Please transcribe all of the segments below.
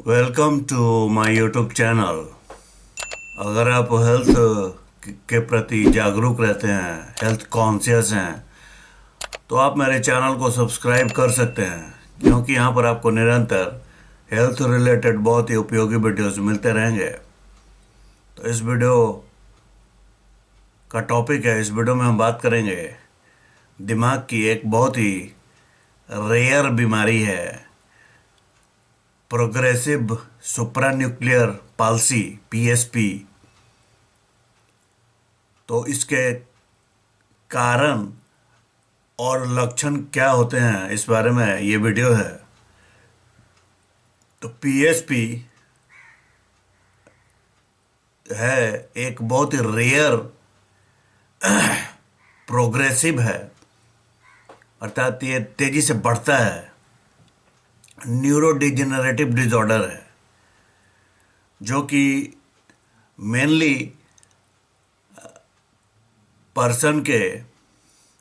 Welcome to my YouTube channel. अगर आप health के प्रति जागरूक रहते हैं, हेल्थ कॉन्शियस हैं, तो आप मेरे चैनल को सब्सक्राइब कर सकते हैं, क्योंकि यहाँ पर आपको निरंतर हेल्थ रिलेटेड बहुत ही उपयोगी वीडियोस मिलते रहेंगे। तो इस वीडियो का टॉपिक है, इस वीडियो में हम बात करेंगे दिमाग की एक बहुत ही रेयर बीमारी है, प्रोग्रेसिव सुप्रान्यूक्लियर पाल्सी, पीएसपी। तो इसके कारण और लक्षण क्या होते हैं, इस बारे में ये वीडियो है। तो पीएसपी है एक बहुत ही रेयर प्रोग्रेसिव है, अर्थात ये तेजी से बढ़ता है, न्यूरो डिजेनरेटिव डिसऑर्डर है, जो कि मेनली पर्सन के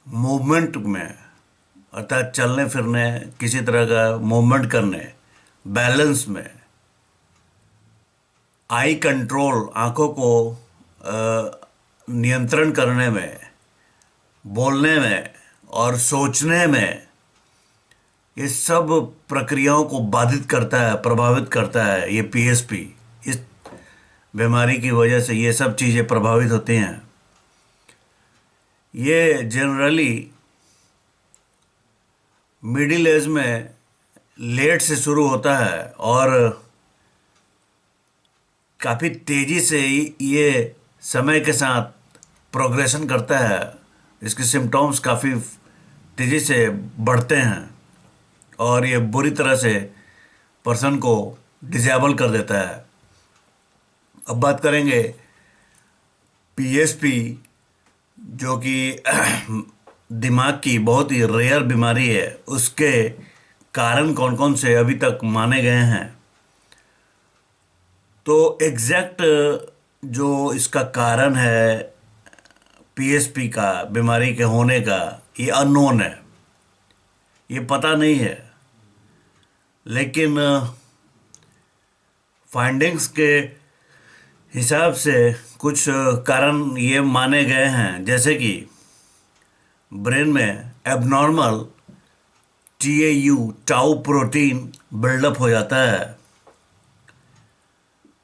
मूवमेंट में, अर्थात चलने फिरने, किसी तरह का मूवमेंट करने, बैलेंस में, आई कंट्रोल, आंखों को नियंत्रण करने में, बोलने में और सोचने में, ये सब प्रक्रियाओं को बाधित करता है, प्रभावित करता है ये पीएसपी। इस बीमारी की वजह से ये सब चीज़ें प्रभावित होती हैं। ये जनरली मिडिल एज में लेट से शुरू होता है और काफ़ी तेज़ी से ये समय के साथ प्रोग्रेशन करता है। इसके सिम्टम्स काफ़ी तेज़ी से बढ़ते हैं और ये बुरी तरह से पर्सन को डिसेबल कर देता है। अब बात करेंगे पीएसपी, जो कि दिमाग की बहुत ही रेयर बीमारी है, उसके कारण कौन कौन से अभी तक माने गए हैं। तो एग्जैक्ट जो इसका कारण है पीएसपी का, बीमारी के होने का, ये अननोन है, ये पता नहीं है। लेकिन फाइंडिंग्स के हिसाब से कुछ कारण ये माने गए हैं, जैसे कि ब्रेन में एबनॉर्मल टाउ प्रोटीन बिल्डअप हो जाता है।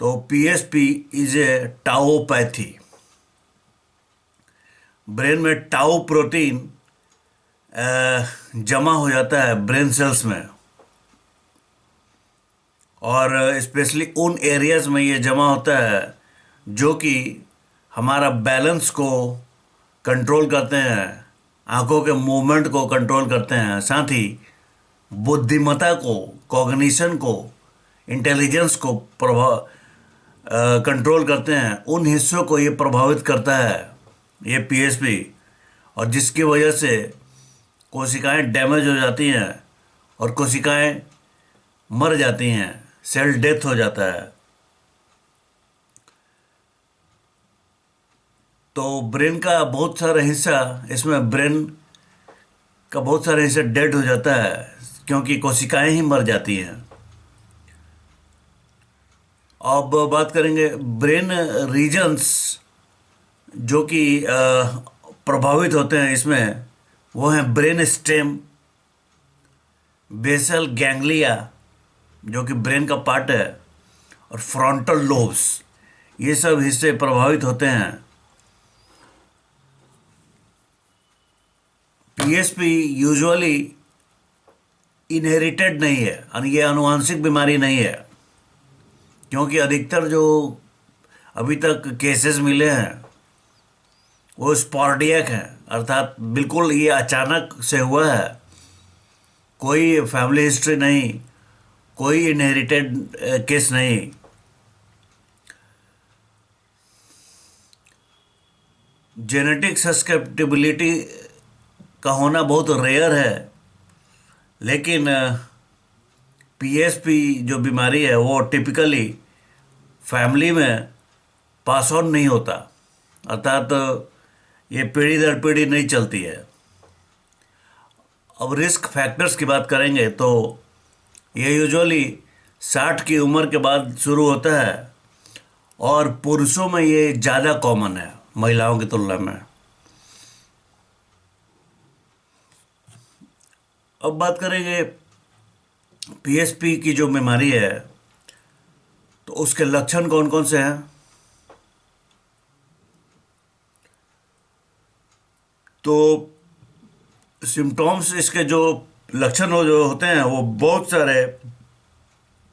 तो पीएसपी इज ए टाओपैथी। ब्रेन में टाउ प्रोटीन जमा हो जाता है ब्रेन सेल्स में, और स्पेशली उन एरियाज में ये जमा होता है जो कि हमारा बैलेंस को कंट्रोल करते हैं, आंखों के मूवमेंट को कंट्रोल करते हैं, साथ ही बुद्धिमत्ता को, कॉग्निशन को, इंटेलिजेंस को कंट्रोल करते हैं। उन हिस्सों को ये प्रभावित करता है ये पीएसपी, और जिसकी वजह से कोशिकाएं डैमेज हो जाती हैं और कोशिकाएं मर जाती हैं, सेल डेथ हो जाता है। तो ब्रेन का बहुत सारा हिस्सा, इसमें ब्रेन का बहुत सारा हिस्सा डेड हो जाता है, क्योंकि कोशिकाएं ही मर जाती हैं। अब बात करेंगे ब्रेन रीजन्स जो कि प्रभावित होते हैं इसमें, वो हैं ब्रेन स्टेम, बेसल गैंग्लिया जो कि ब्रेन का पार्ट है, और फ्रंटल लोब्स, ये सब हिस्से प्रभावित होते हैं। पीएसपी यूजुअली इनहेरिटेड नहीं है, और ये आनुवंशिक बीमारी नहीं है, क्योंकि अधिकतर जो अभी तक केसेस मिले हैं वो स्पॉर्डियक हैं, अर्थात बिल्कुल ये अचानक से हुआ है, कोई फैमिली हिस्ट्री नहीं, कोई इनहेरिटेड केस नहीं। जेनेटिक सस्केप्टिबिलिटी का होना बहुत रेयर है, लेकिन पीएसपी जो बीमारी है वो टिपिकली फैमिली में पास ऑन नहीं होता, अर्थात ये पीढ़ी दर पीढ़ी नहीं चलती है। अब रिस्क फैक्टर्स की बात करेंगे तो ये यूजुअली 60 की उम्र के बाद शुरू होता है, और पुरुषों में ये ज़्यादा कॉमन है महिलाओं की तुलना में। अब बात करेंगे पीएसपी की जो बीमारी है, तो उसके लक्षण कौन कौन से हैं। तो सिम्टॉम्स इसके जो लक्षण हो जो होते हैं वो बहुत सारे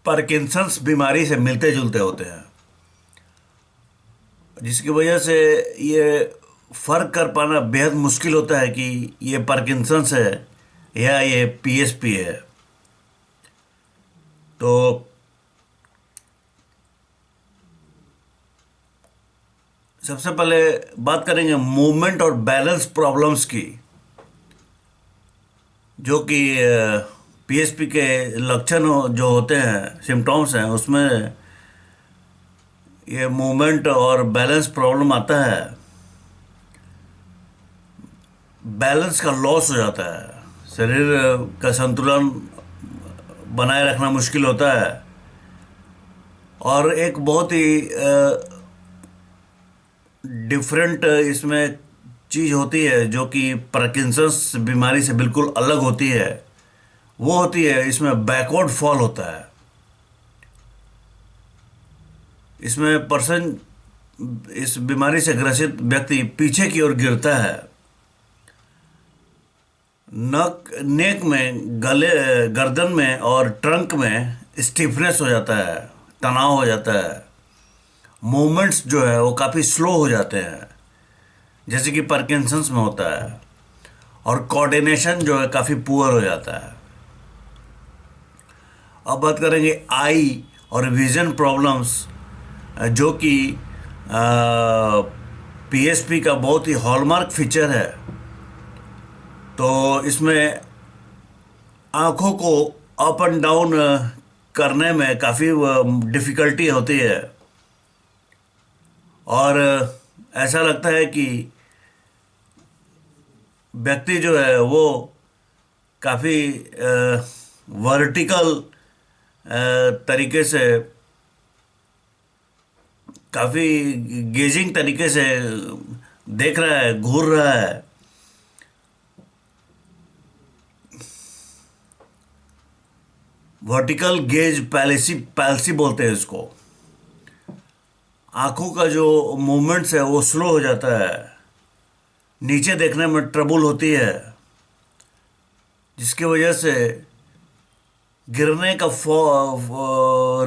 पार्किंसंस बीमारी से मिलते जुलते होते हैं, जिसकी वजह से ये फर्क कर पाना बेहद मुश्किल होता है कि ये पार्किंसंस है या ये पीएसपी है। तो सबसे पहले बात करेंगे मूवमेंट और बैलेंस प्रॉब्लम्स की, जो कि पीएसपी के लक्षण जो होते हैं, सिम्टॉम्स हैं, उसमें ये मूवमेंट और बैलेंस प्रॉब्लम आता है। बैलेंस का लॉस हो जाता है, शरीर का संतुलन बनाए रखना मुश्किल होता है। और एक बहुत ही डिफरेंट इसमें चीज़ होती है जो कि पार्किंसंस बीमारी से बिल्कुल अलग होती है, वो होती है इसमें बैकवर्ड फॉल होता है। इसमें पर्सन, इस बीमारी से ग्रसित व्यक्ति पीछे की ओर गिरता है। नेक में, गले, गर्दन में और ट्रंक में स्टिफनेस हो जाता है, तनाव हो जाता है। मूवमेंट्स जो है वो काफ़ी स्लो हो जाते हैं, जैसे कि पार्किंसंस में होता है। और कोऑर्डिनेशन जो है काफ़ी पुअर हो जाता है। अब बात करेंगे आई और विजन प्रॉब्लम्स, जो कि पीएसपी का बहुत ही हॉलमार्क फीचर है। तो इसमें आँखों को अप एंड डाउन करने में काफ़ी डिफ़िकल्टी होती है, और ऐसा लगता है कि व्यक्ति जो है वो काफ़ी वर्टिकल तरीके से, काफ़ी गेजिंग तरीके से देख रहा है, घूर रहा है। वर्टिकल गेज पैल्सी बोलते हैं इसको। आंखों का जो मूवमेंट्स है वो स्लो हो जाता है, नीचे देखने में ट्रबल होती है, जिसकी वजह से गिरने का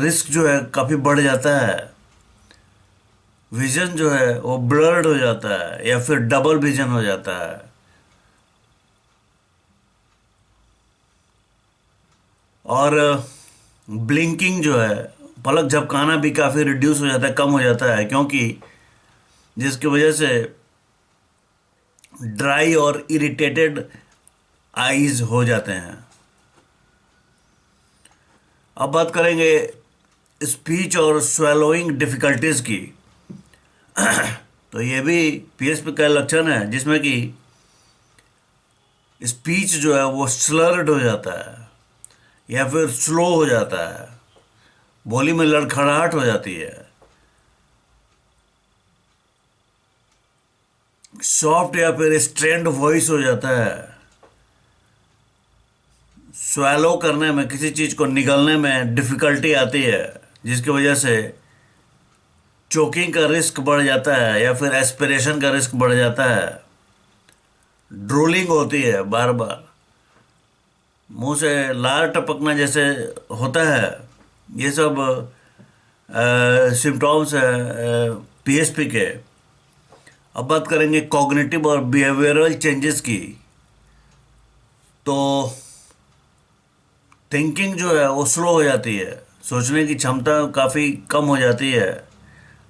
रिस्क जो है काफ़ी बढ़ जाता है। विजन जो है वो ब्लर्ड हो जाता है या फिर डबल विजन हो जाता है। और ब्लिंकिंग जो है, पलक झपकाना भी काफ़ी रिड्यूस हो जाता है, कम हो जाता है, क्योंकि जिसकी वजह से ड्राई और इरिटेटेड आईज हो जाते हैं। अब बात करेंगे स्पीच और स्वेलोइंग डिफ़िकल्टीज़ की। तो ये भी पीएसपी का लक्षण है, जिसमें कि स्पीच जो है वो स्लर्ड हो जाता है या फिर स्लो हो जाता है, बोली में लड़खड़ाहट हो जाती है, सॉफ्ट या फिर स्ट्रेंड वॉइस हो जाता है, स्वैलो करने में, किसी चीज़ को निगलने में डिफ़िकल्टी आती है, जिसकी वजह से चोकिंग का रिस्क बढ़ जाता है या फिर एस्पिरेशन का रिस्क बढ़ जाता है। ड्रोलिंग होती है, बार बार मुंह से लार टपकना जैसे होता है। ये सब सिम्टॉम्स है पीएसपी के। अब बात करेंगे कॉग्निटिव और बिहेवियरल चेंजेस की। तो थिंकिंग जो है वो स्लो हो जाती है, सोचने की क्षमता काफ़ी कम हो जाती है,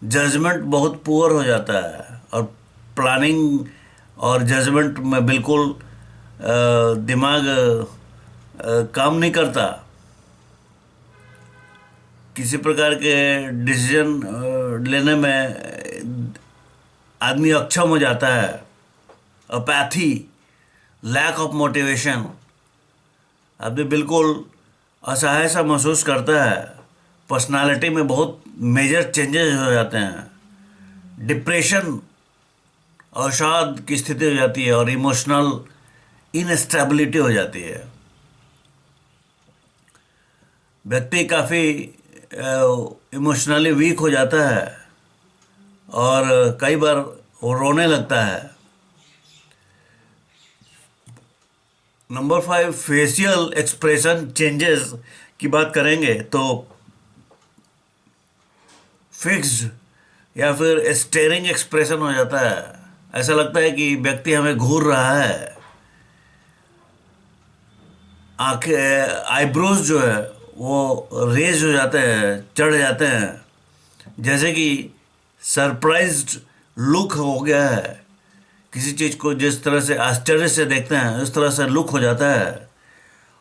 जजमेंट बहुत पुअर हो जाता है, और प्लानिंग और जजमेंट में बिल्कुल दिमाग काम नहीं करता। किसी प्रकार के डिसीजन लेने में आदमी अक्षम हो जाता है। अपैथी, लैक ऑफ मोटिवेशन, आदमी बिल्कुल असहाय सा महसूस करता है। पर्सनालिटी में बहुत मेजर चेंजेस हो जाते हैं। डिप्रेशन, अवसाद की स्थिति हो जाती है और इमोशनल इनस्टेबिलिटी हो जाती है। व्यक्ति काफ़ी इमोशनली वीक हो जाता है और कई बार वो रोने लगता है। नंबर 5, फेशियल एक्सप्रेशन चेंजेस की बात करेंगे तो फिक्स्ड या फिर स्टेरिंग एक्सप्रेशन हो जाता है। ऐसा लगता है कि व्यक्ति हमें घूर रहा है। आंखें, आईब्रोज जो है वो रेज हो जाते हैं, चढ़ जाते हैं, जैसे कि सरप्राइज्ड लुक हो गया है। किसी चीज़ को जिस तरह से आश्चर्य से देखते हैं उस तरह से लुक हो जाता है।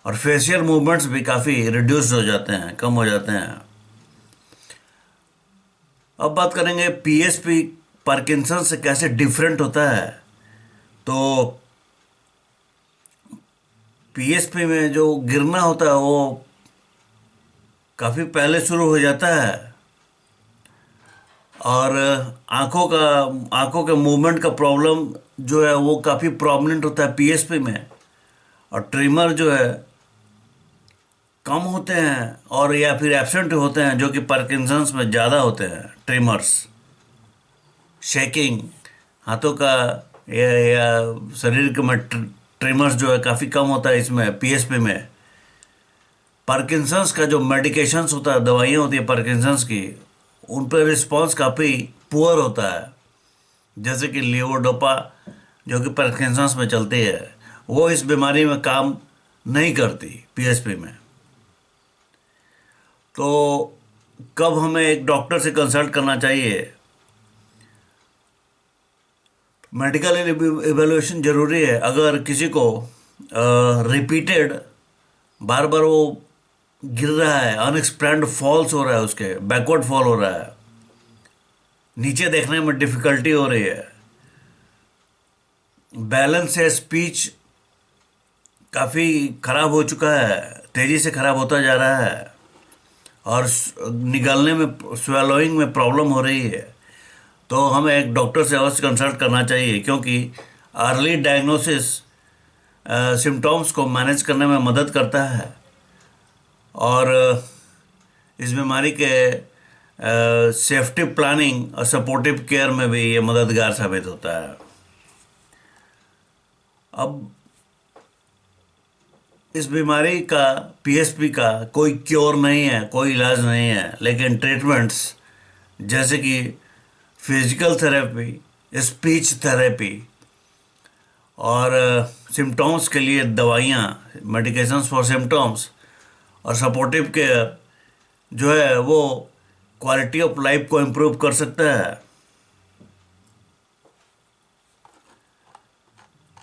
और फेशियल मूवमेंट्स भी काफ़ी रिड्यूस हो जाते हैं, कम हो जाते हैं। अब बात करेंगे पीएसपी पार्किंसन से कैसे डिफरेंट होता है। तो पीएसपी में जो गिरना होता है वो काफ़ी पहले शुरू हो जाता है और आंखों के मूवमेंट का प्रॉब्लम जो है वो काफ़ी प्रोमिनेंट होता है पीएसपी में। और ट्रिमर जो है कम होते हैं और या फिर एब्सेंट होते हैं, जो कि पार्किंसंस में ज़्यादा होते हैं। ट्रिमर्स, शेकिंग, हाथों का या शरीर के में ट्रिमर्स जो है काफ़ी कम होता है इसमें पीएसपी में। पार्किंसंस का जो मेडिकेशंस होता है, दवाइयाँ होती है पार्किंसंस की, उन पर रिस्पॉन्स काफ़ी पुअर होता है। जैसे कि लीवोडोपा जो कि पार्किंसंस में चलती है, वो इस बीमारी में काम नहीं करती पीएसपी में। तो कब हमें एक डॉक्टर से कंसल्ट करना चाहिए? मेडिकल इवेल्युएशन ज़रूरी है। अगर किसी को रिपीटेड बार बार वो गिर रहा है, अनएक्सप्लेन्ड फॉल्स हो रहा है, उसके बैकवर्ड फॉल हो रहा है, नीचे देखने में डिफ़िकल्टी हो रही है, बैलेंस है, स्पीच काफ़ी ख़राब हो चुका है, तेज़ी से ख़राब होता जा रहा है और निगलने में, स्वेलोइंग में प्रॉब्लम हो रही है, तो हमें एक डॉक्टर से अवश्य कंसल्ट करना चाहिए। क्योंकि अर्ली डायग्नोसिस सिम्टम्स को मैनेज करने में मदद करता है और इस बीमारी के सेफ्टी प्लानिंग और सपोर्टिव केयर में भी ये मददगार साबित होता है। अब इस बीमारी का, पीएसपी का कोई क्योर नहीं है, कोई इलाज नहीं है, लेकिन ट्रीटमेंट्स जैसे कि फिजिकल थेरेपी, स्पीच थेरेपी और सिम्टम्स के लिए दवाइयाँ, मेडिकेशंस फॉर सिम्टम्स और सपोर्टिव केयर जो है वो क्वालिटी ऑफ लाइफ को इम्प्रूव कर सकता है।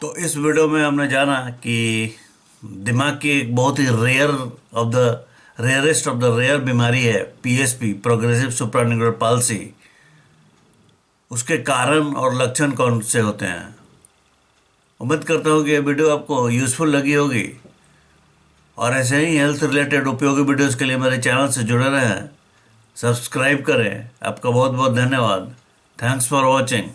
तो इस वीडियो में हमने जाना कि दिमाग की एक बहुत ही रेयरेस्ट ऑफ द रेयर बीमारी है पीएसपी, प्रोग्रेसिव सुप्रान्यूक्लियर पाल्सी। उसके कारण और लक्षण कौन से होते हैं। उम्मीद करता हूँ कि ये वीडियो आपको यूज़फुल लगी होगी और ऐसे ही हेल्थ रिलेटेड उपयोगी वीडियोस के लिए मेरे चैनल से जुड़े रहें, सब्सक्राइब करें। आपका बहुत बहुत धन्यवाद। Thanks for watching.